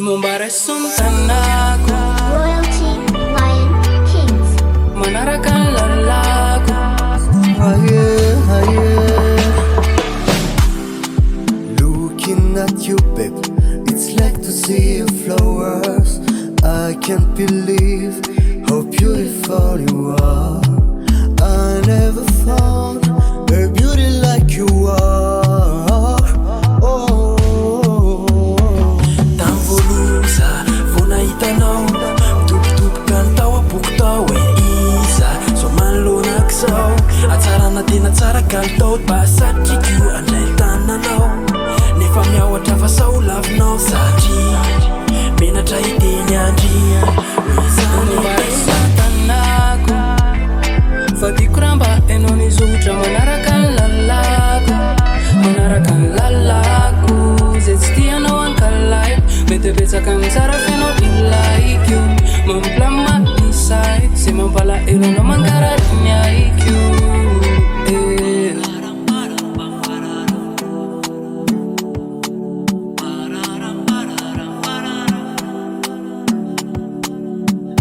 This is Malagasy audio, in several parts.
Mumbara Sultanaku Royalty Lion Kings. Manarakan lalaku Looking at you, babe, it's like to see your flowers. I can't believe how beautiful you are. I never found a beauty like you are. Oh, Tamvolusa, vona hitanao mitobitoboka ny tao aboko tao hoe iza so manolona k'izao atsarana tena tsara kalitao basatriko andray tananao nefa miaotra fa sao lavinao satria menatra hiteny andria Mumbara Sultanaku Fadiko ramba enao nizotra manarakan lalaku Zay tsy tianao ankalaiko Betebetsaka mitsara fenao like you Mamplama ny say Zay mampalahelo anao mankarary ny aiko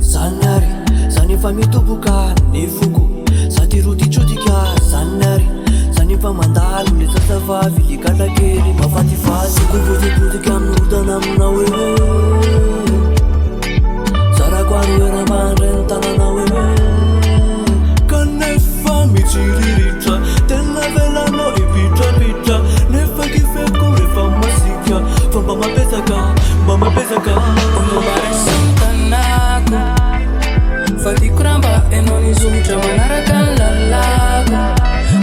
Zanary, zany efa mitoboka ny foko sady rotitrotika zanary zany efa mandalo le sasavavy likalakely mafatifaty kovotipotika amin'ny rodana amina hoe zarako ary oeramandray ny tanana hoe kanefa mitsiriritra tena velanao ipitrapitra nefa kifeko rehefa masika fa mba mapesaka Mumbara Sultanaku Fadiko ramba enao nizotra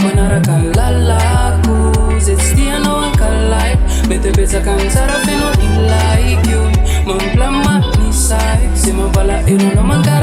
manarakan lalaku Zay tsy tianao ankalaiko Betebetsaka mitsara fenao like you Mamplama ny say Zay mampalahelo anao mankarary